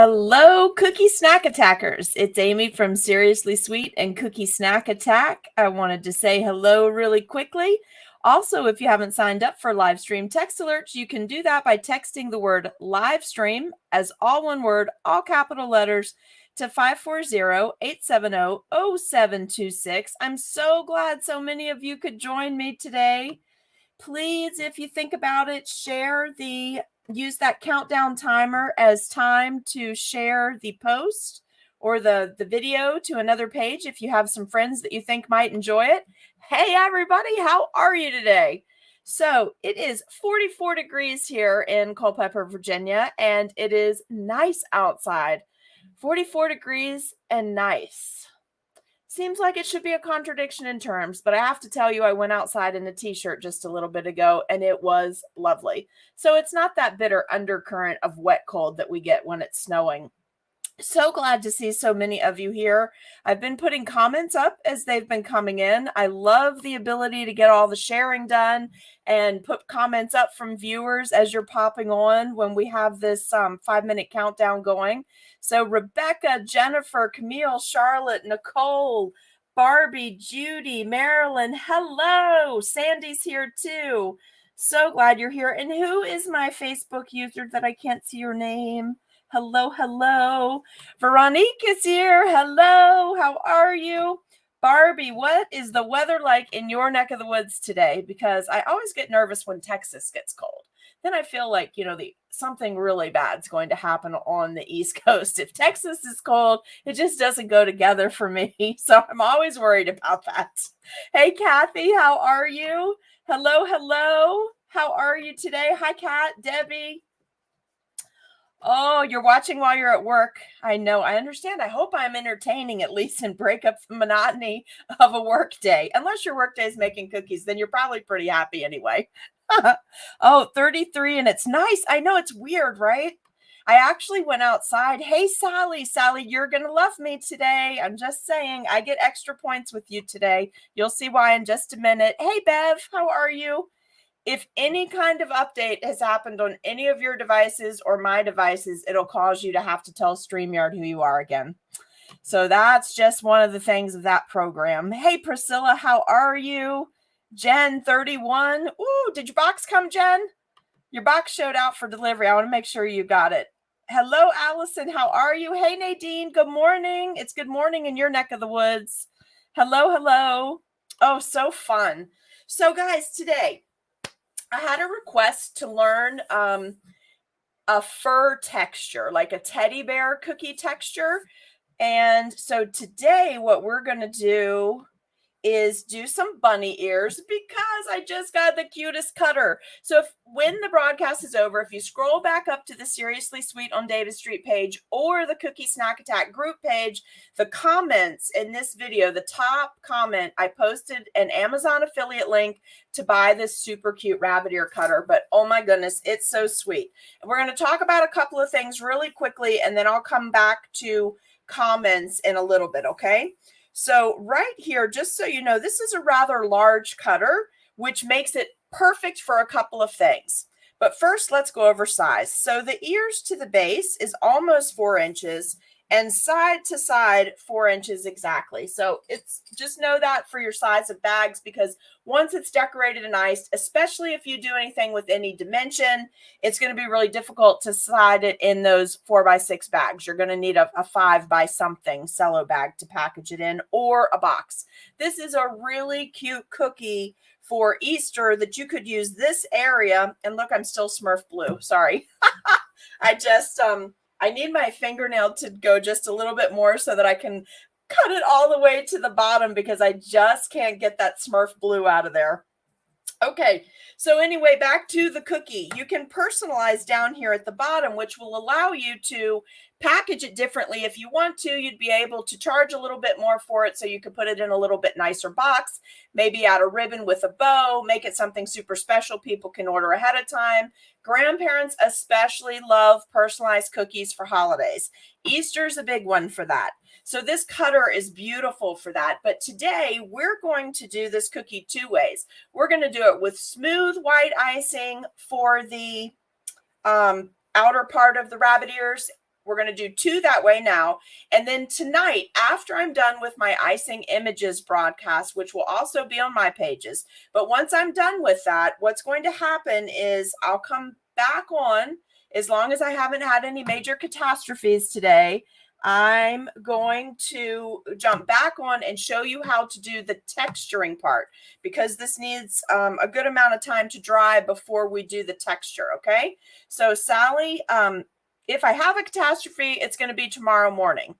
Hello, Cookie Snack Attackers. It's Amy from Seriously Sweet and Cookie Snack Attack. I wanted to say hello really quickly. Also, if you haven't signed up for live stream text alerts, you can do that by texting the word live stream as all one word, all capital letters to 540-870-0726. I'm so glad so many of you could join me today. Please, if you think about it, use that countdown timer as time to share the post or the video to another page if you have some friends that you think might enjoy it. Hey, everybody, how are you today? So it is 44 degrees here in Culpeper, Virginia, and it is nice outside. 44 degrees and nice. Seems like it should be a contradiction in terms, but I have to tell you, I went outside in a t-shirt just a little bit ago and it was lovely. So it's not that bitter undercurrent of wet cold that we get when it's snowing. So glad to see so many of you here. I've been putting comments up as they've been coming in. I love the ability to get all the sharing done and put comments up from viewers as you're popping on when we have this 5-minute countdown going. So Rebecca, Jennifer, Camille, Charlotte, Nicole, Barbie, Judy, Marilyn, hello. Sandy's here too. So glad you're here. And who is my Facebook user that I can't see your name? Hello, hello. Veronique is here. Hello, how are you? Barbie, what is the weather like in your neck of the woods today? Because I always get nervous when Texas gets cold. Then I feel like, something really bad is going to happen on the East Coast. If Texas is cold, it just doesn't go together for me. So I'm always worried about that. Hey, Kathy, how are you? Hello, hello. How are you today? Hi, Kat, Debbie. Oh, you're watching while you're at work. I know. I understand. I hope I'm entertaining at least and break up the monotony of a work day. Unless your work day is making cookies, then you're probably pretty happy anyway. Oh, 33 and it's nice. I know, it's weird, right? I actually went outside. Hey, Sally. Sally, you're going to love me today. I'm just saying, I get extra points with you today. You'll see why in just a minute. Hey, Bev, how are you? If any kind of update has happened on any of your devices or my devices, it'll cause you to have to tell StreamYard who you are again. So that's just one of the things of that program. Hey, Priscilla, how are you? Jen, 31. Ooh, did your box come, Jen? Your box showed out for delivery. I want to make sure you got it. Hello, Allison. How are you? Hey, Nadine. Good morning. It's good morning in your neck of the woods. Hello, hello. Oh, so fun. So, guys, today I had a request to learn a fur texture, like a teddy bear cookie texture. And so today what we're going to do is do some bunny ears because I just got the cutest cutter. So when the broadcast is over, if you scroll back up to the Seriously Sweet on Davis Street page or the Cookie Snack Attack group page, the comments in this video, the top comment, I posted an Amazon affiliate link to buy this super cute rabbit ear cutter. But oh my goodness, it's so sweet. And we're going to talk about a couple of things really quickly, and then I'll come back to comments in a little bit, okay? So right here, just so you know, this is a rather large cutter, which makes it perfect for a couple of things. But first, let's go over size. So the ears to the base is almost 4 inches and side to side 4 inches exactly. So it's just know that for your size of bags, because once it's decorated and iced, especially if you do anything with any dimension, it's going to be really difficult to slide it in those 4x6 bags. You're going to need a 5 by something cello bag to package it in, or a box. This is a really cute cookie for Easter that you could use this area. And look, I'm still Smurf blue. Sorry. I need my fingernail to go just a little bit more so that I can cut it all the way to the bottom, because I just can't get that Smurf blue out of there. Okay, so anyway, back to the cookie. You can personalize down here at the bottom, which will allow you to package it differently. If you want to, you'd be able to charge a little bit more for it, so you could put it in a little bit nicer box, maybe add a ribbon with a bow, make it something super special people can order ahead of time. Grandparents especially love personalized cookies for holidays. Easter's a big one for that. So this cutter is beautiful for that. But today we're going to do this cookie 2 ways. We're going to do it with smooth white icing for the outer part of the rabbit ears, we're going to do 2 that way now. And then tonight, after I'm done with my icing images broadcast, which will also be on my pages, but once I'm done with that, what's going to happen is I'll come back on, as long as I haven't had any major catastrophes today. I'm going to jump back on and show you how to do the texturing part, because this needs a good amount of time to dry before we do the texture. Okay. So Sally, if I have a catastrophe, it's going to be tomorrow morning.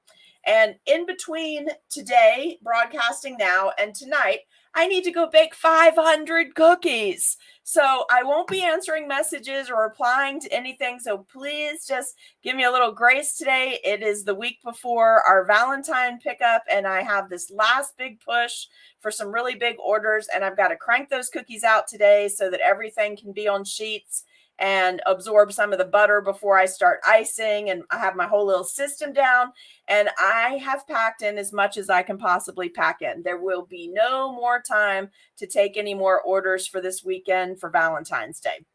And in between today, broadcasting now, and tonight, I need to go bake 500 cookies. So I won't be answering messages or replying to anything. So please just give me a little grace today. It is the week before our Valentine pickup, and I have this last big push for some really big orders, and I've got to crank those cookies out today so that everything can be on sheets and absorb some of the butter before I start icing. And I have my whole little system down, and I have packed in as much as I can possibly pack in. There will be no more time to take any more orders for this weekend for Valentine's Day.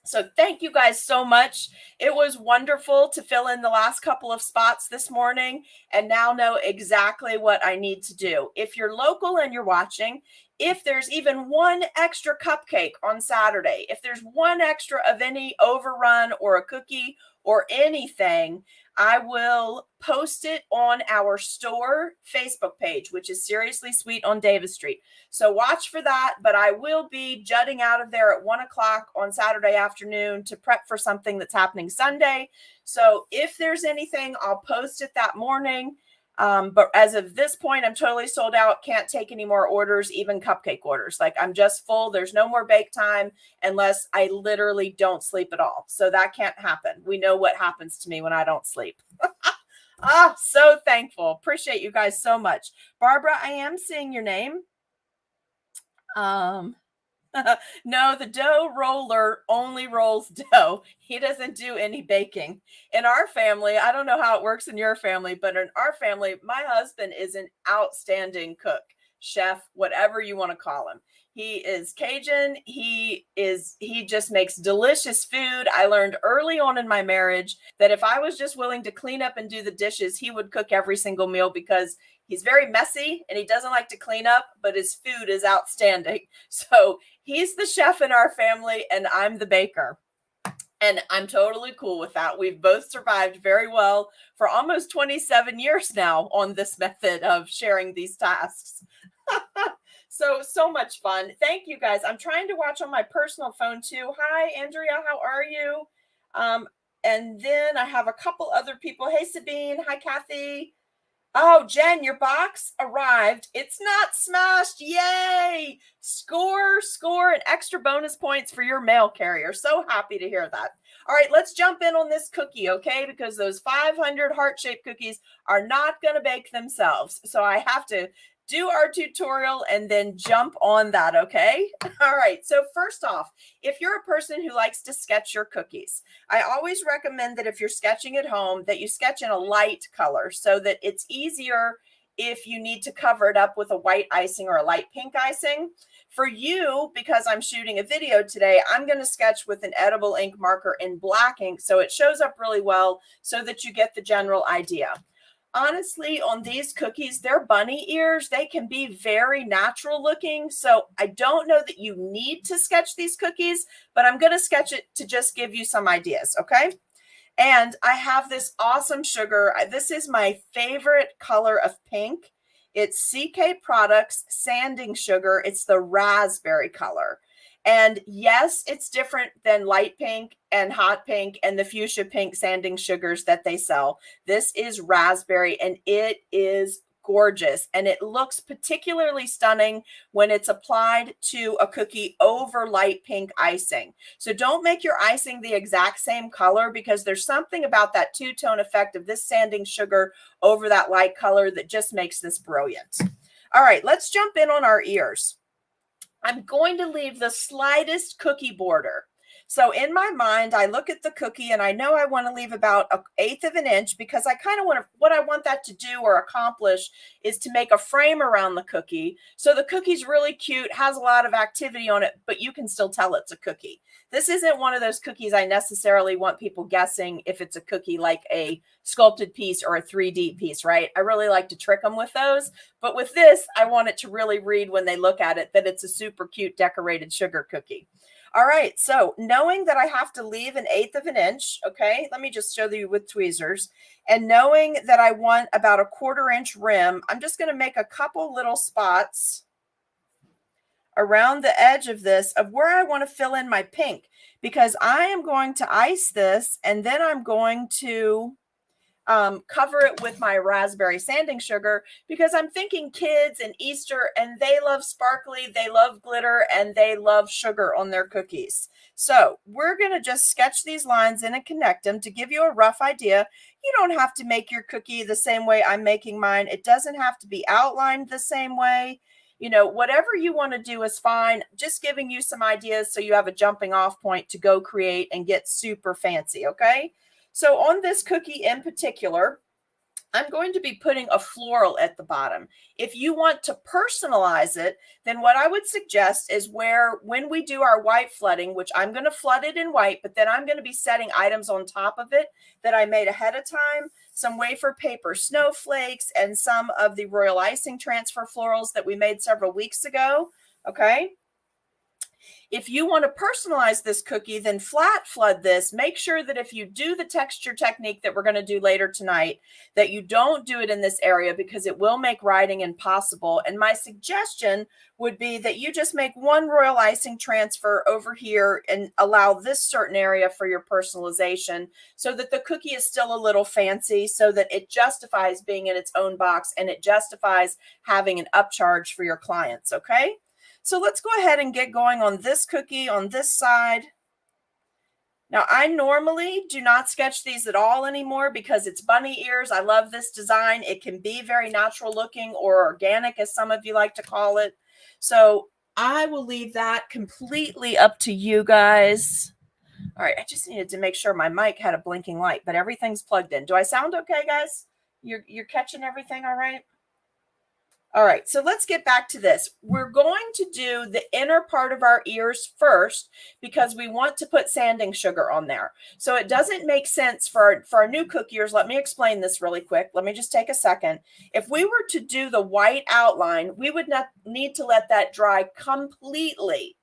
So thank you guys so much. It was wonderful to fill in the last couple of spots this morning and now know exactly what I need to do. If you're local and you're watching, if there's even one extra cupcake on Saturday, if there's one extra of any overrun or a cookie or anything, I will post it on our store Facebook page, which is Seriously Sweet on Davis Street. So watch for that, but I will be jutting out of there at 1 o'clock on Saturday afternoon to prep for something that's happening Sunday. So if there's anything, I'll post it that morning. But as of this point, I'm totally sold out. Can't take any more orders, even cupcake orders. Like, I'm just full. There's no more bake time unless I literally don't sleep at all. So that can't happen. We know what happens to me when I don't sleep. So thankful. Appreciate you guys so much. Barbara, I am seeing your name. No, the dough roller only rolls dough. He doesn't do any baking. In our family, I don't know how it works in your family, but in our family, my husband is an outstanding cook, chef, whatever you want to call him. He is Cajun. He just makes delicious food. I learned early on in my marriage that if I was just willing to clean up and do the dishes, he would cook every single meal, because he's very messy and he doesn't like to clean up, but his food is outstanding. So he's the chef in our family and I'm the baker. And I'm totally cool with that. We've both survived very well for almost 27 years now on this method of sharing these tasks. So much fun. Thank you guys. I'm trying to watch on my personal phone too. Hi, Andrea. How are you? And then I have a couple other people. Hey, Sabine. Hi, Kathy. Oh, Jen, your box arrived. It's not smashed. Yay! Score, and extra bonus points for your mail carrier. So happy to hear that. All right, let's jump in on this cookie, okay? Because those 500 heart-shaped cookies are not going to bake themselves. So I have to do our tutorial and then jump on that, okay? All right, so first off, if you're a person who likes to sketch your cookies, I always recommend that if you're sketching at home, that you sketch in a light color so that it's easier if you need to cover it up with a white icing or a light pink icing. For you, because I'm shooting a video today, I'm going to sketch with an edible ink marker in black ink so it shows up really well so that you get the general idea. Honestly, on these cookies, they're bunny ears. They can be very natural looking. So I don't know that you need to sketch these cookies, but I'm going to sketch it to just give you some ideas. Okay. And I have this awesome sugar. This is my favorite color of pink. It's CK Products sanding sugar. It's the raspberry color. And yes, it's different than light pink and hot pink and the fuchsia pink sanding sugars that they sell. This is raspberry and it is gorgeous. And it looks particularly stunning when it's applied to a cookie over light pink icing. So don't make your icing the exact same color, because there's something about that two-tone effect of this sanding sugar over that light color that just makes this brilliant. All right, let's jump in on our ears. I'm going to leave the slightest cookie border. So in my mind, I look at the cookie and I know I want to leave about 1/8 of an inch because I kind of want to, what I want that to do or accomplish is to make a frame around the cookie. So the cookie's really cute, has a lot of activity on it, but you can still tell it's a cookie. This isn't one of those cookies I necessarily want people guessing if it's a cookie like a sculpted piece or a 3D piece, right? I really like to trick them with those. But with this, I want it to really read when they look at it that it's a super cute decorated sugar cookie. All right, so knowing that I have to leave 1/8 of an inch, okay, let me just show you with tweezers, and knowing that I want about a 1/4 inch rim, I'm just going to make a couple little spots around the edge of this of where I want to fill in my pink, because I am going to ice this and then I'm going to cover it with my raspberry sanding sugar, because I'm thinking kids and Easter, and they love sparkly, they love glitter, and they love sugar on their cookies. So we're going to just sketch these lines in and connect them to give you a rough idea. You don't have to make your cookie the same way I'm making mine. It doesn't have to be outlined the same way. You know, whatever you want to do is fine. Just giving you some ideas so you have a jumping off point to go create and get super fancy, okay? So on this cookie in particular, I'm going to be putting a floral at the bottom. If you want to personalize it, then what I would suggest is when we do our white flooding, which I'm going to flood it in white, but then I'm going to be setting items on top of it that I made ahead of time, some wafer paper snowflakes and some of the royal icing transfer florals that we made several weeks ago. Okay. If you want to personalize this cookie, then flat flood this. Make sure that if you do the texture technique that we're going to do later tonight, that you don't do it in this area because it will make writing impossible. And my suggestion would be that you just make one royal icing transfer over here and allow this certain area for your personalization so that the cookie is still a little fancy, so that it justifies being in its own box and it justifies having an upcharge for your clients, okay? So let's go ahead and get going on this cookie on this side. Now, I normally do not sketch these at all anymore because it's bunny ears. I love this design. It can be very natural looking or organic, as some of you like to call it. So I will leave that completely up to you guys. All right, I just needed to make sure my mic had a blinking light, but everything's plugged in. Do I sound okay, guys? You're catching everything all right? All right, so let's get back to this. We're going to do the inner part of our ears first because we want to put sanding sugar on there. So it doesn't make sense for our new cookie ears. Let me explain this really quick. Let me just take a second. If we were to do the white outline, we would not need to let that dry completely,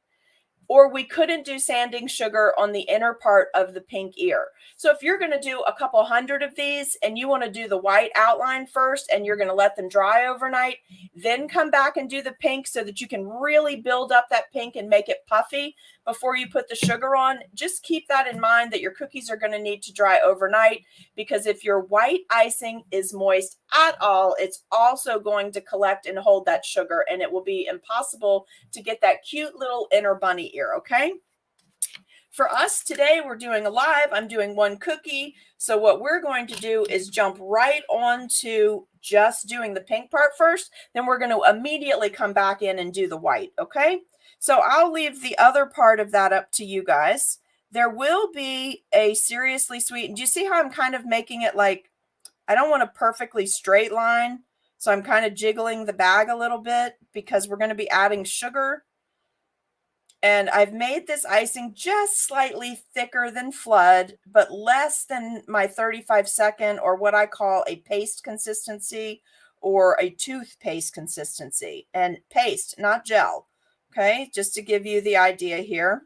or we couldn't do sanding sugar on the inner part of the pink ear. So if you're going to do a couple hundred of these and you want to do the white outline first and you're going to let them dry overnight, then come back and do the pink so that you can really build up that pink and make it puffy before you put the sugar on. Just keep that in mind, that your cookies are going to need to dry overnight, because if your white icing is moist at all, it's also going to collect and hold that sugar, and it will be impossible to get that cute little inner bunny ear, okay? For us today, we're doing a live. I'm doing one cookie. So what we're going to do is jump right on to just doing the pink part first. Then we're going to immediately come back in and do the white, okay? So I'll leave the other part of that up to you guys. There will be a seriously sweet, do you see how I'm kind of making it like, I don't want a perfectly straight line. So I'm kind of jiggling the bag a little bit because we're going to be adding sugar. And I've made this icing just slightly thicker than flood, but less than my 35-second, or what I call a paste consistency or a toothpaste consistency. And paste, not gel. Okay, just to give you the idea here.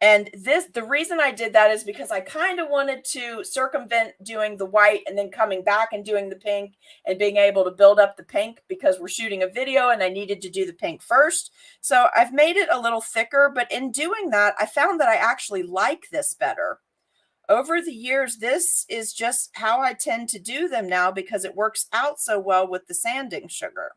And the reason I did that is because I kind of wanted to circumvent doing the white and then coming back and doing the pink and being able to build up the pink, because we're shooting a video and I needed to do the pink first. So I've made it a little thicker, but in doing that, I found that I actually like this better. Over the years, this is just how I tend to do them now because it works out so well with the sanding sugar.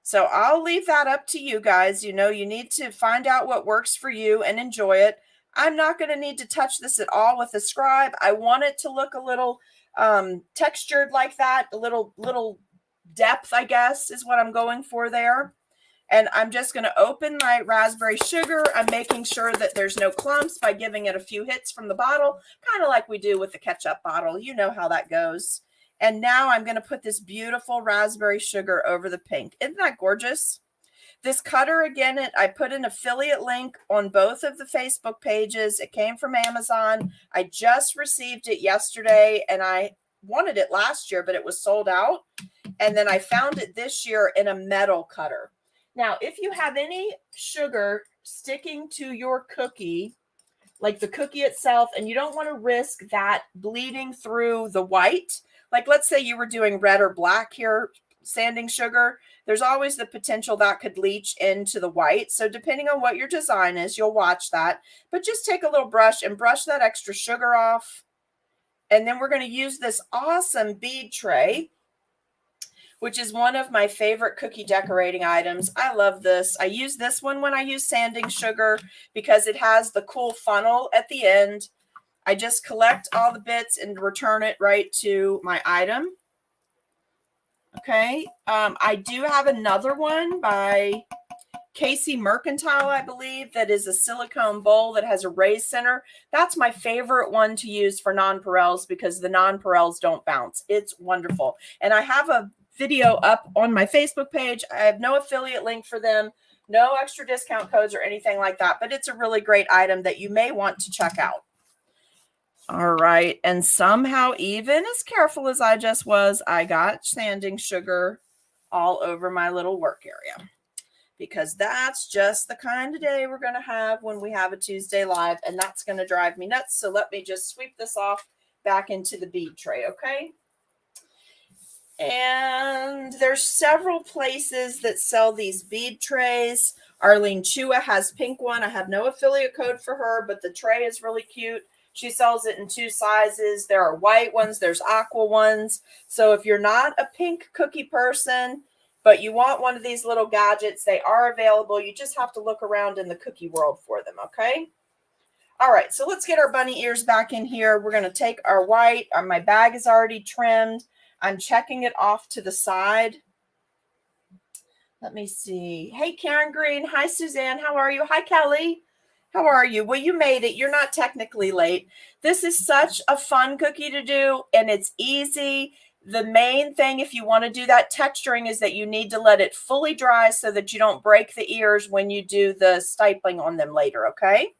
So I'll leave that up to you guys. You know, you need to find out what works for you and enjoy it. I'm not going to need to touch this at all with a scribe. I want it to look a little textured like that, a little depth, I guess, is what I'm going for there. And I'm just going to open my raspberry sugar. I'm making sure that there's no clumps by giving it a few hits from the bottle, kind of like we do with the ketchup bottle. You know how that goes. And now I'm going to put this beautiful raspberry sugar over the pink. Isn't that gorgeous? This cutter, again, I put an affiliate link on both of the Facebook pages. It came from Amazon. I just received it yesterday, and I wanted it last year, but it was sold out. And then I found it this year in a metal cutter. Now, if you have any sugar sticking to your cookie, like the cookie itself, and you don't want to risk that bleeding through the white, like let's say you were doing red or black here, sanding sugar, there's always the potential that could leach into the white. So depending on what your design is, you'll watch that. But just take a little brush and brush that extra sugar off. And then we're going to use this awesome bead tray, which is one of my favorite cookie decorating items. I love this. I use this one when I use sanding sugar because it has the cool funnel at the end. I just collect all the bits and return it right to my item. Okay. I do have another one by Casey Mercantile, I believe, that is a silicone bowl that has a raised center. That's my favorite one to use for nonpareils because the nonpareils don't bounce. It's wonderful. And I have a video up on my Facebook page. I have no affiliate link for them, no extra discount codes or anything like that, but it's a really great item that you may want to check out. All right. And somehow, even as careful as I just was, I got sanding sugar all over my little work area because that's just the kind of day we're going to have when we have a Tuesday live, and that's going to drive me nuts. So let me just sweep this off back into the bead tray. Okay. And there's several places that sell these bead trays. Arlene Chua has pink one. I have no affiliate code for her, but the tray is really cute. She sells it in 2 sizes. There are white ones. There's aqua ones. So if you're not a pink cookie person, but you want one of these little gadgets, they are available. You just have to look around in the cookie world for them, okay? All right, so let's get our bunny ears back in here. We're going to take our white. My bag is already trimmed. I'm checking it off to the side. Let me see. Hey, Karen Green. Hi, Suzanne. How are you? Hi, Kelly. How are you? Well, you made it. You're not technically late. This is such a fun cookie to do, and it's easy. The main thing, if you want to do that texturing, is that you need to let it fully dry so that you don't break the ears when you do the stipling on them later, okay?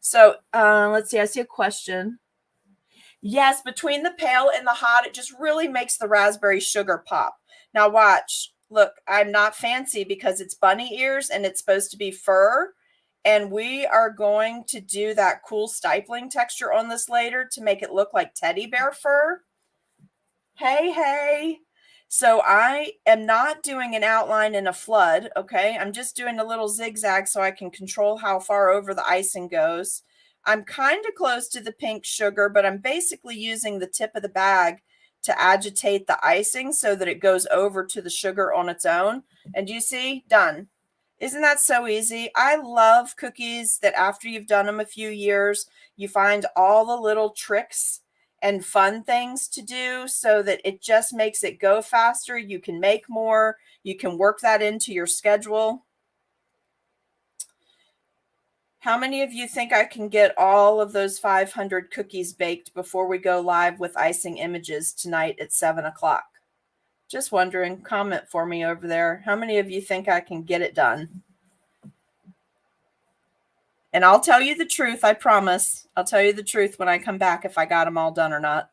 So let's see. I see a question. Yes, between the pale and the hot, it just really makes the raspberry sugar pop. Now watch. Look, I'm not fancy because it's bunny ears and it's supposed to be fur. And we are going to do that cool stipling texture on this later to make it look like teddy bear fur. Hey, hey. So I am not doing an outline in a flood, okay? I'm just doing a little zigzag so I can control how far over the icing goes. I'm kind of close to the pink sugar, but I'm basically using the tip of the bag to agitate the icing so that it goes over to the sugar on its own. And you see, done. Isn't that so easy? I love cookies that after you've done them a few years, you find all the little tricks and fun things to do so that it just makes it go faster. You can make more. You can work that into your schedule. How many of you think I can get all of those 500 cookies baked before we go live with icing images tonight at 7 o'clock? Just wondering, comment for me over there. How many of you think I can get it done? And I'll tell you the truth, I promise. I'll tell you the truth when I come back if I got them all done or not.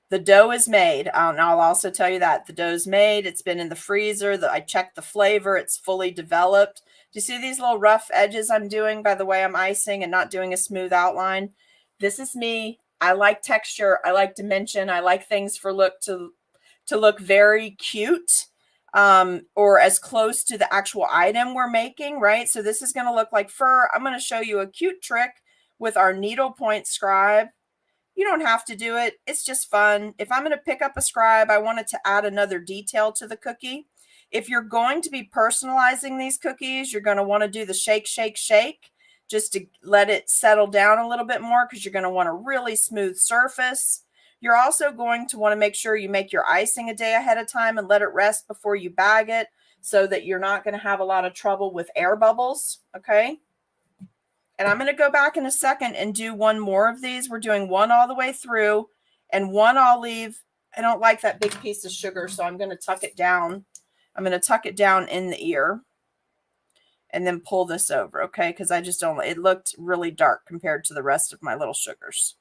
The dough is made. And I'll also tell you that. The dough's made. It's been in the freezer. I checked the flavor. It's fully developed. Do you see these little rough edges I'm doing by the way I'm icing and not doing a smooth outline? This is me. I like texture. I like dimension. I like things to look very cute, or as close to the actual item we're making, right? So this is going to look like fur. I'm going to show you a cute trick with our needlepoint scribe. You don't have to do it. It's just fun. If I'm going to pick up a scribe, I want it to add another detail to the cookie. If you're going to be personalizing these cookies, you're going to want to do the shake, shake, shake, just to let it settle down a little bit more because you're going to want a really smooth surface. You're also going to want to make sure you make your icing a day ahead of time and let it rest before you bag it so that you're not going to have a lot of trouble with air bubbles, okay? And I'm going to go back in a second and do one more of these. We're doing one all the way through and one I'll leave. I don't like that big piece of sugar, so I'm going to tuck it down. I'm going to tuck it down in the ear and then pull this over, okay? Because I just don't, it looked really dark compared to the rest of my little sugars.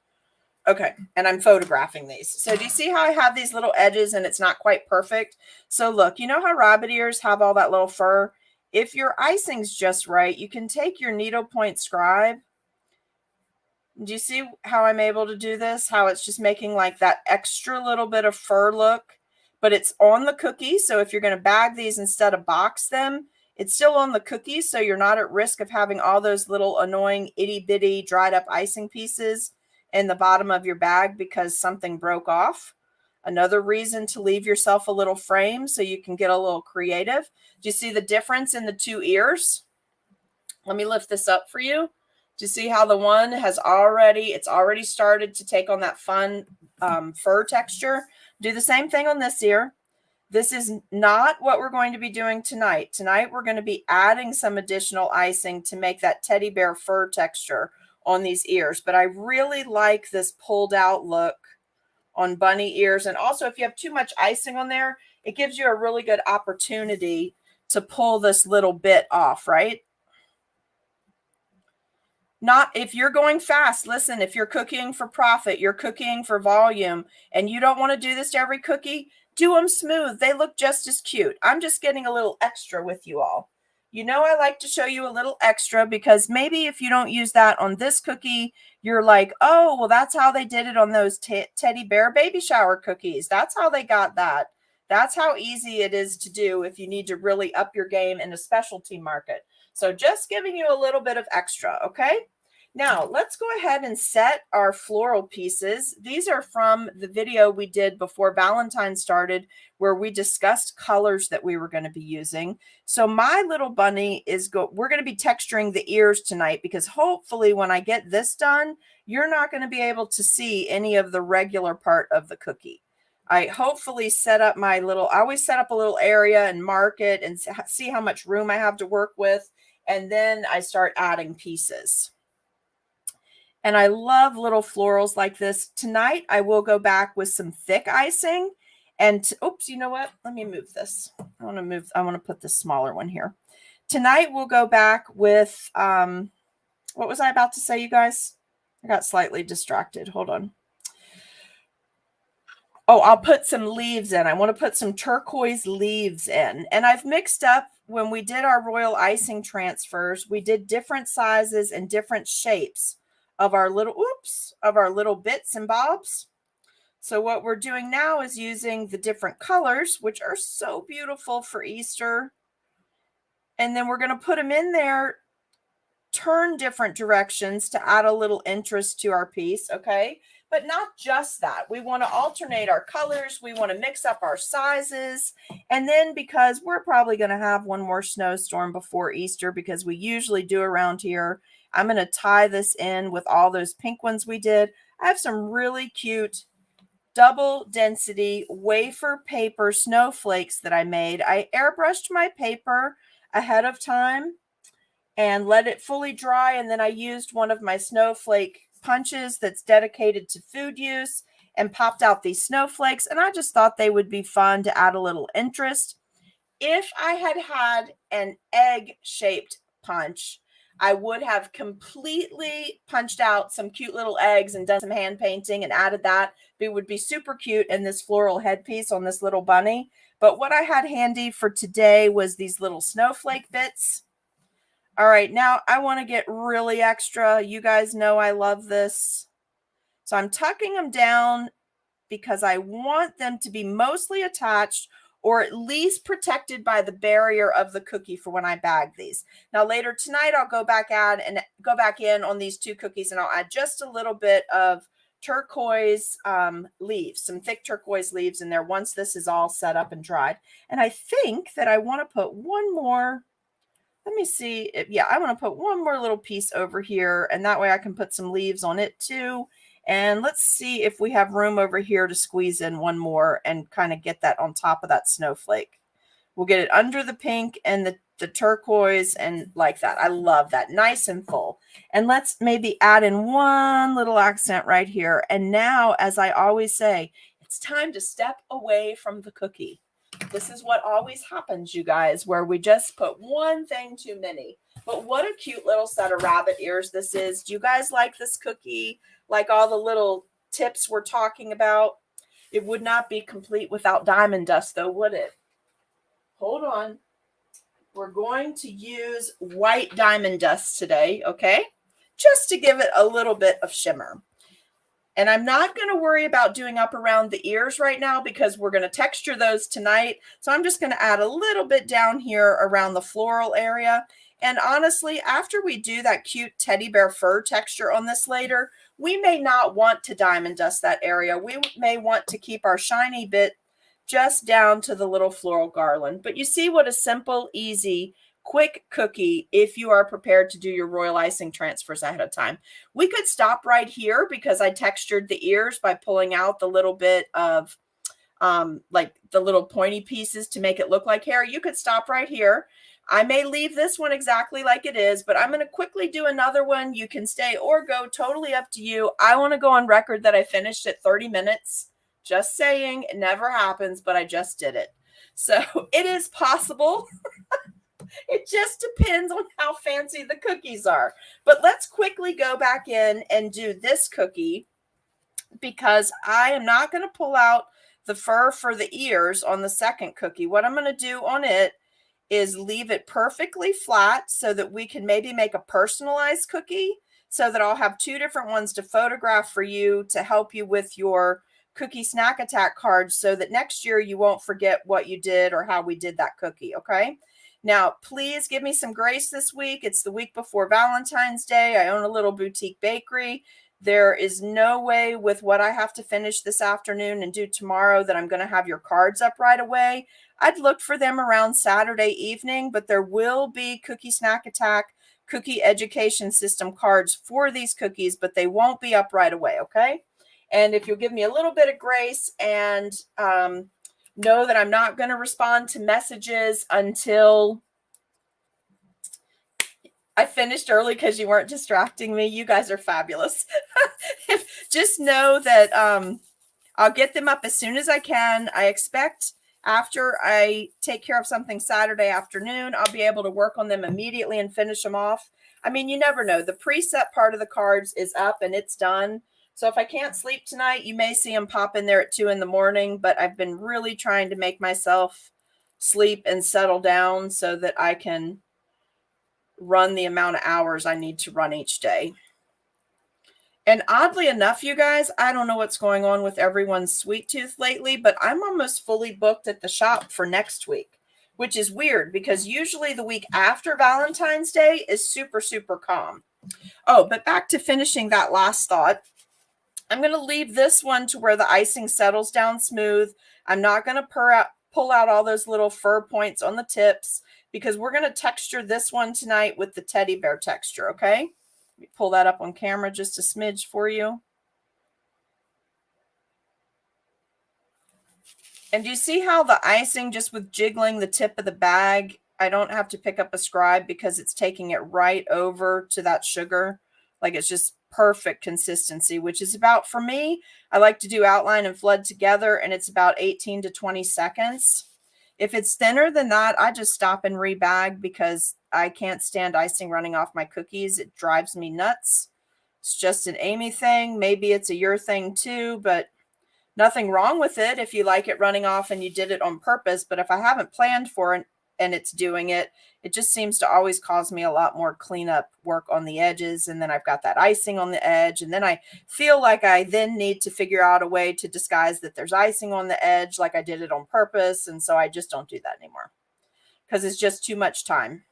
Okay, and I'm photographing these. So do you see how I have these little edges and it's not quite perfect? So look, you know how rabbit ears have all that little fur? If your icing's just right, you can take your needlepoint scribe. Do you see how I'm able to do this? How it's just making like that extra little bit of fur look, but it's on the cookie. So if you're going to bag these instead of box them, it's still on the cookie. So you're not at risk of having all those little annoying itty bitty dried up icing pieces in the bottom of your bag because something broke off. Another reason to leave yourself a little frame so you can get a little creative. Do you see the difference in the two ears? Let me lift this up for you. Do you see how the one has it's already started to take on that fun fur texture? Do the same thing on this ear. This is not what we're going to be doing tonight. Tonight, we're going to be adding some additional icing to make that teddy bear fur texture on these ears. But I really like this pulled out look on bunny ears. And also, if you have too much icing on there, it gives you a really good opportunity to pull this little bit off, right? Not if you're going fast. Listen, if you're cooking for profit, you're cooking for volume, and you don't want to do this to every cookie, do them smooth. They look just as cute. I'm just getting a little extra with you all. You know, I like to show you a little extra because maybe if you don't use that on this cookie, you're like, oh, well, that's how they did it on those teddy bear baby shower cookies. That's how they got that. That's how easy it is to do if you need to really up your game in a specialty market. So just giving you a little bit of extra, okay? Now, let's go ahead and set our floral pieces. These are from the video we did before Valentine started, where we discussed colors that we were going to be using. So my little bunny we're going to be texturing the ears tonight because hopefully when I get this done, you're not going to be able to see any of the regular part of the cookie. I hopefully set up I always set up a little area and mark it and see how much room I have to work with. And then I start adding pieces. And I love little florals like this. Tonight, I will go back with some thick icing. And oops, you know what? Let me move this. I want to put this smaller one here. Tonight, we'll go back with, what was I about to say, you guys? I got slightly distracted. Hold on. Oh, I'll put some leaves in. I want to put some turquoise leaves in. And I've mixed up, when we did our royal icing transfers, we did different sizes and different shapes of our little bits and bobs. So what we're doing now is using the different colors, which are so beautiful for Easter. And then we're going to put them in there, turn different directions to add a little interest to our piece, okay? But not just that. We want to alternate our colors. We want to mix up our sizes. And then because we're probably going to have one more snowstorm before Easter, because we usually do around here, I'm going to tie this in with all those pink ones we did. I have some really cute double density wafer paper snowflakes that I made. I airbrushed my paper ahead of time and let it fully dry. And then I used one of my snowflake punches that's dedicated to food use and popped out these snowflakes. And I just thought they would be fun to add a little interest. If I had had an egg-shaped punch, I would have completely punched out some cute little eggs and done some hand painting and added that. It would be super cute in this floral headpiece on this little bunny. But what I had handy for today was these little snowflake bits. All right, now I want to get really extra. You guys know I love this. So I'm tucking them down because I want them to be mostly attached or at least protected by the barrier of the cookie for when I bag these. Now later tonight, I'll go back in on these two cookies and I'll add just a little bit of turquoise leaves, some thick turquoise leaves in there once this is all set up and dried. And I think that I want to put one more. Let me see. I want to put one more little piece over here, and that way I can put some leaves on it too. And let's see if we have room over here to squeeze in one more and kind of get that on top of that snowflake. We'll get it under the pink and the turquoise and like that. I love that. Nice and full. And let's maybe add in one little accent right here. And now, as I always say, it's time to step away from the cookie. This is what always happens, you guys, where we just put one thing too many. But what a cute little set of rabbit ears this is. Do you guys like this cookie? Like all the little tips we're talking about? It would not be complete without diamond dust, though, would it? Hold on. We're going to use white diamond dust today, okay? Just to give it a little bit of shimmer. And I'm not going to worry about doing up around the ears right now because we're going to texture those tonight. So I'm just going to add a little bit down here around the floral area. And honestly, after we do that cute teddy bear fur texture on this later, we may not want to diamond dust that area. We may want to keep our shiny bit just down to the little floral garland. But you see what a simple, easy, quick cookie if you are prepared to do your royal icing transfers ahead of time. We could stop right here because I textured the ears by pulling out the little bit of like the little pointy pieces to make it look like hair. You could stop right here. I may leave this one exactly like it is, but I'm going to quickly do another one. You can stay or go, totally up to you. I want to go on record that I finished at 30 minutes. Just saying, it never happens, but I just did it. So it is possible. It just depends on how fancy the cookies are. But let's quickly go back in and do this cookie because I am not going to pull out the fur for the ears on the second cookie. What I'm going to do on it is leave it perfectly flat so that we can maybe make a personalized cookie so that I'll have two different ones to photograph for you to help you with your cookie snack attack cards so that next year you won't forget what you did or how we did that cookie, okay? Now, please give me some grace this week. It's the week before Valentine's Day. I own a little boutique bakery. There is no way with what I have to finish this afternoon and do tomorrow that I'm going to have your cards up right away. I'd look for them around Saturday evening, but there will be Cookie Snack Attack, Cookie Education System cards for these cookies, but they won't be up right away, okay? And if you'll give me a little bit of grace and know that I'm not going to respond to messages until I finished early because you weren't distracting me. You guys are fabulous. Just know that I'll get them up as soon as I can. I expect after I take care of something Saturday afternoon, I'll be able to work on them immediately and finish them off. I mean, you never know. The preset part of the cards is up and it's done. So if I can't sleep tonight, you may see them pop in there at 2 in the morning, but I've been really trying to make myself sleep and settle down so that I can run the amount of hours I need to run each day. And oddly enough, you guys, I don't know what's going on with everyone's sweet tooth lately, but I'm almost fully booked at the shop for next week, which is weird because usually the week after Valentine's Day is super, super calm. Oh, but back to finishing that last thought. I'm going to leave this one to where the icing settles down smooth. I'm not going to pull out all those little fur points on the tips because we're going to texture this one tonight with the teddy bear texture, okay? Let me pull that up on camera just a smidge for you. And do you see how the icing, just with jiggling the tip of the bag, I don't have to pick up a scribe because it's taking it right over to that sugar. Like it's just perfect consistency, which is about, for me, I like to do outline and flood together, and it's about 18 to 20 seconds. If it's thinner than that, I just stop and rebag because I can't stand icing running off my cookies. It drives me nuts. It's just an Amy thing. Maybe it's a your thing too, but nothing wrong with it if you like it running off and you did it on purpose. But if I haven't planned for it and it's doing it, it just seems to always cause me a lot more cleanup work on the edges. And then I've got that icing on the edge. And then I feel like I then need to figure out a way to disguise that there's icing on the edge, like I did it on purpose. And so I just don't do that anymore because it's just too much time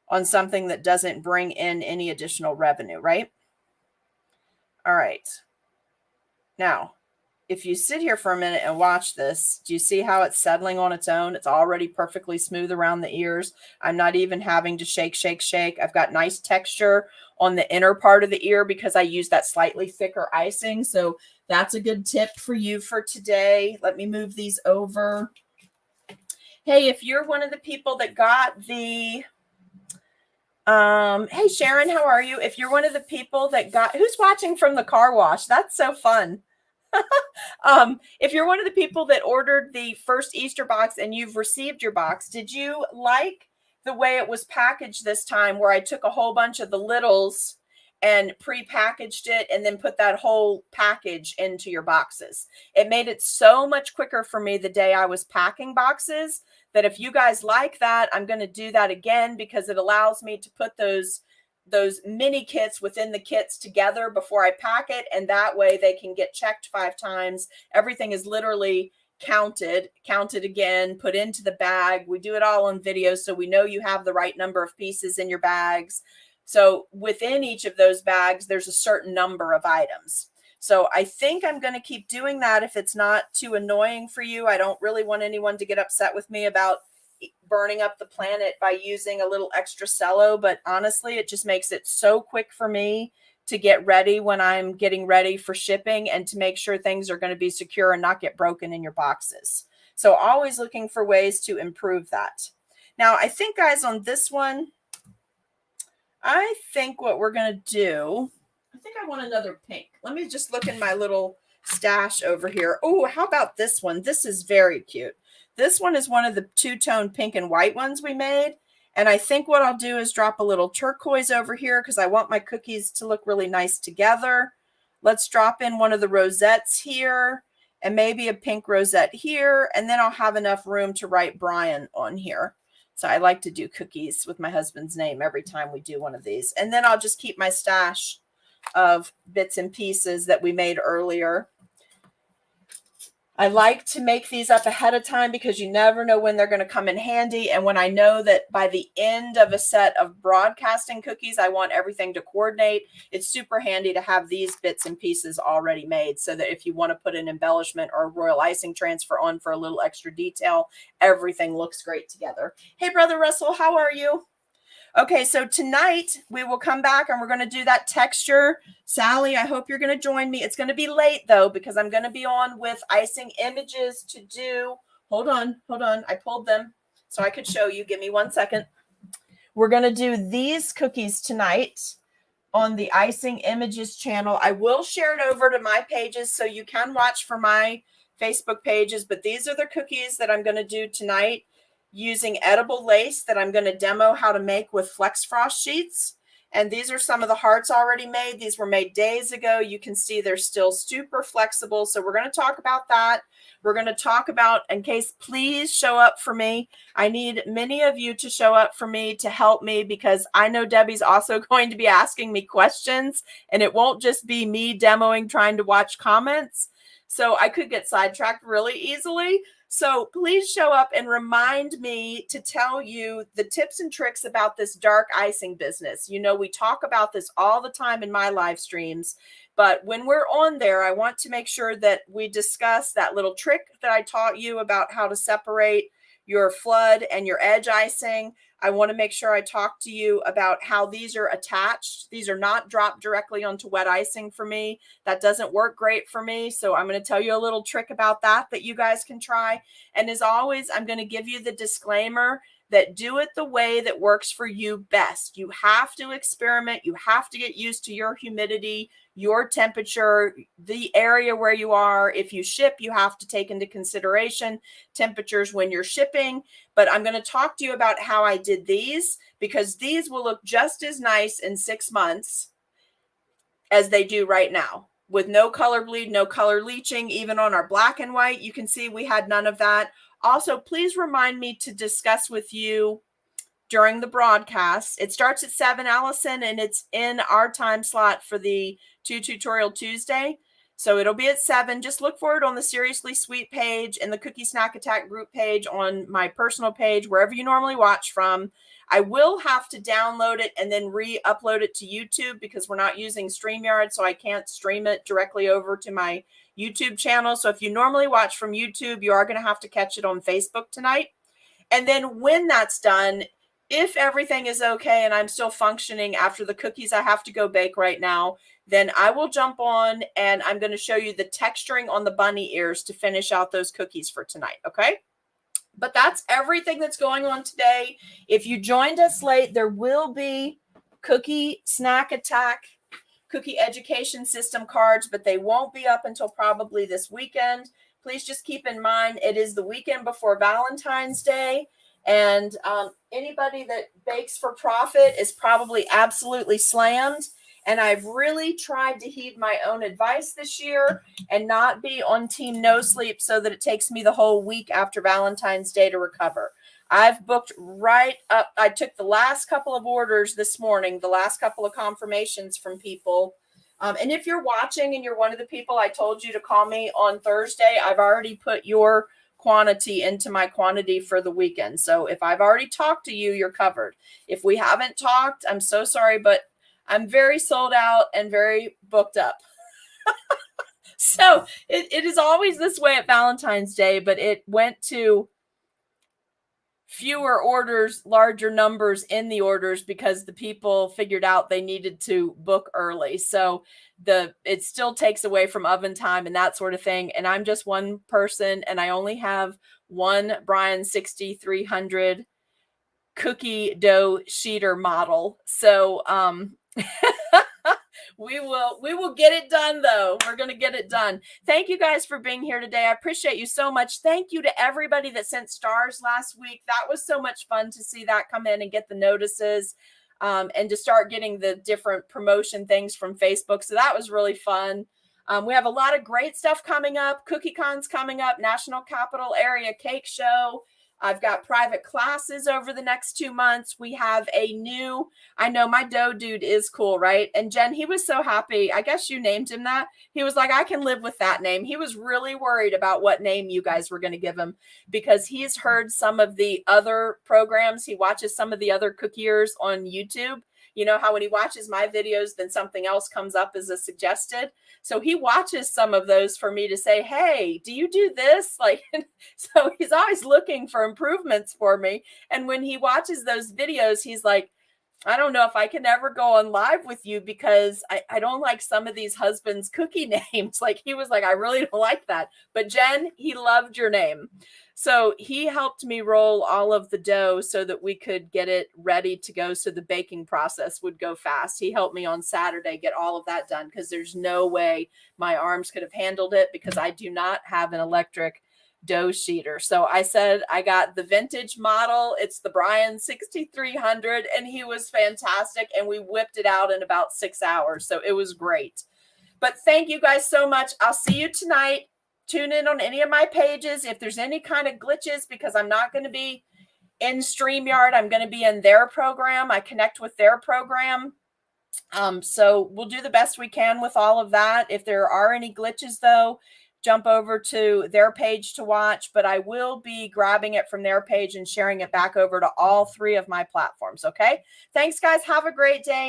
on something that doesn't bring in any additional revenue, right? All right. Now, if you sit here for a minute and watch this, do you see how it's settling on its own? It's already perfectly smooth around the ears. I'm not even having to shake, shake, shake. I've got nice texture on the inner part of the ear because I use that slightly thicker icing. So that's a good tip for you for today. Let me move these over. Hey, if you're one of the people that got the hey Sharon, how are you? If you're one of the people that got, who's watching from the car wash? That's so fun. If you're one of the people that ordered the first Easter box and you've received your box, did you like the way it was packaged this time, where I took a whole bunch of the littles and pre-packaged it and then put that whole package into your boxes? It made it so much quicker for me the day I was packing boxes, that if you guys like that, I'm going to do that again, because it allows me to put those mini kits within the kits together before I pack it. And that way they can get checked 5 times. Everything is literally counted again, put into the bag. We do it all on video, so we know you have the right number of pieces in your bags. So within each of those bags, there's a certain number of items. So I think I'm going to keep doing that if it's not too annoying for you. I don't really want anyone to get upset with me about burning up the planet by using a little extra cello, but honestly, it just makes it so quick for me to get ready when I'm getting ready for shipping, and to make sure things are going to be secure and not get broken in your boxes. So always looking for ways to improve that. Now, I think, guys, on this one, I think what we're going to do, I think I want another pink. Let me just look in my little stash over here. Oh, how about this one? This is very cute. This one is one of the two-tone pink and white ones we made. And I think what I'll do is drop a little turquoise over here, because I want my cookies to look really nice together. Let's drop in one of the rosettes here, and maybe a pink rosette here. And then I'll have enough room to write Brian on here. So I like to do cookies with my husband's name every time we do one of these. And then I'll just keep my stash of bits and pieces that we made earlier. I like to make these up ahead of time, because you never know when they're going to come in handy. And when I know that by the end of a set of broadcasting cookies, I want everything to coordinate, it's super handy to have these bits and pieces already made, so that if you want to put an embellishment or a royal icing transfer on for a little extra detail, everything looks great together. Hey, Brother Russell, how are you? Okay, so tonight we will come back and we're going to do that texture. Sally, I hope you're going to join me. It's going to be late, though, because I'm going to be on with icing images to do. Hold on. I pulled them so I could show you. Give me 1 second. We're going to do these cookies tonight on the Icing Images channel. I will share it over to my pages so you can watch for my Facebook pages, but these are the cookies that I'm going to do tonight, using edible lace that I'm going to demo how to make with Flex Frost sheets. And these are some of the hearts already made. These were made days ago. You can see they're still super flexible. So we're going to talk about that. We're going to talk about, in case, please show up for me. I need many of you to show up for me to help me, because I know Debbie's also going to be asking me questions, and it won't just be me demoing, trying to watch comments. So I could get sidetracked really easily. So please show up and remind me to tell you the tips and tricks about this dark icing business. You know, we talk about this all the time in my live streams, but when we're on there, I want to make sure that we discuss that little trick that I taught you about how to separate your flood and your edge icing. I want to make sure I talk to you about how these are attached. These are not dropped directly onto wet icing for me. That doesn't work great for me. So I'm going to tell you a little trick about that you guys can try. And as always, I'm going to give you the disclaimer that do it the way that works for you best. You have to experiment. You have to get used to your humidity, your temperature, the area where you are. If you ship, you have to take into consideration temperatures when you're shipping. But I'm going to talk to you about how I did these, because these will look just as nice in 6 months as they do right now, with no color bleed, no color leaching. Even on our black and white, you can see we had none of that. Also, please remind me to discuss with you during the broadcast. It starts at 7, Allison, and it's in our time slot for the Tutorial Tuesday. So it'll be at 7. Just look for it on the Seriously Sweet page and the Cookie Snack Attack group page on my personal page, wherever you normally watch from. I will have to download it and then re-upload it to YouTube, because we're not using StreamYard, so I can't stream it directly over to my YouTube channel. So if you normally watch from YouTube, you are going to have to catch it on Facebook tonight. And then when that's done, if everything is okay and I'm still functioning after the cookies I have to go bake right now, then I will jump on and I'm going to show you the texturing on the bunny ears to finish out those cookies for tonight. Okay. But that's everything that's going on today. If you joined us late, there will be cookie snack attack, cookie education system cards, but they won't be up until probably this weekend. Please just keep in mind, it is the weekend before Valentine's Day. And anybody that bakes for profit is probably absolutely slammed. And I've really tried to heed my own advice this year and not be on team no sleep so that it takes me the whole week after Valentine's Day to recover. I've booked right up. I took the last couple of orders this morning, the last couple of confirmations from people. And if you're watching and you're one of the people I told you to call me on Thursday, I've already put your quantity into my quantity for the weekend. So if I've already talked to you, you're covered. If we haven't talked, I'm so sorry, but I'm very sold out and very booked up. So it is always this way at Valentine's Day, but it went to fewer orders, larger numbers in the orders because the people figured out they needed to book early. So it still takes away from oven time and that sort of thing. And I'm just one person and I only have one Brian 6300 cookie dough sheeter model. So we will get it done though. We're going to get it done. Thank you guys for being here today. I appreciate you so much. Thank you to everybody that sent stars last week. That was so much fun to see that come in and get the notices and to start getting the different promotion things from Facebook. So that was really fun. We have a lot of great stuff coming up. CookieCon's coming up, National Capital Area Cake Show. I've got private classes over the next 2 months. We have a new, I know my dough dude is cool, right? And Jen, he was so happy. I guess you named him that. He was like, I can live with that name. He was really worried about what name you guys were going to give him because he's heard some of the other programs. He watches some of the other cookiers on YouTube. You know how when he watches my videos, then something else comes up as a suggested. So he watches some of those for me to say, hey, do you do this? Like, so he's always looking for improvements for me. And when he watches those videos, he's like, I don't know if I can ever go on live with you because I don't like some of these husbands' cookie names. Like he was like, I really don't like that. But Jen, he loved your name. So he helped me roll all of the dough so that we could get it ready to go so the baking process would go fast. He helped me on Saturday get all of that done because there's no way my arms could have handled it because I do not have an electric dough sheeter. So I said I got the vintage model. It's the Brian 6300 and he was fantastic and we whipped it out in about 6 hours. So it was great. But thank you guys so much. I'll see you tonight. Tune in on any of my pages if there's any kind of glitches because I'm not going to be in StreamYard. I'm going to be in their program. I connect with their program. So we'll do the best we can with all of that. If there are any glitches though, jump over to their page to watch, but I will be grabbing it from their page and sharing it back over to all 3 of my platforms. Okay. Thanks guys. Have a great day.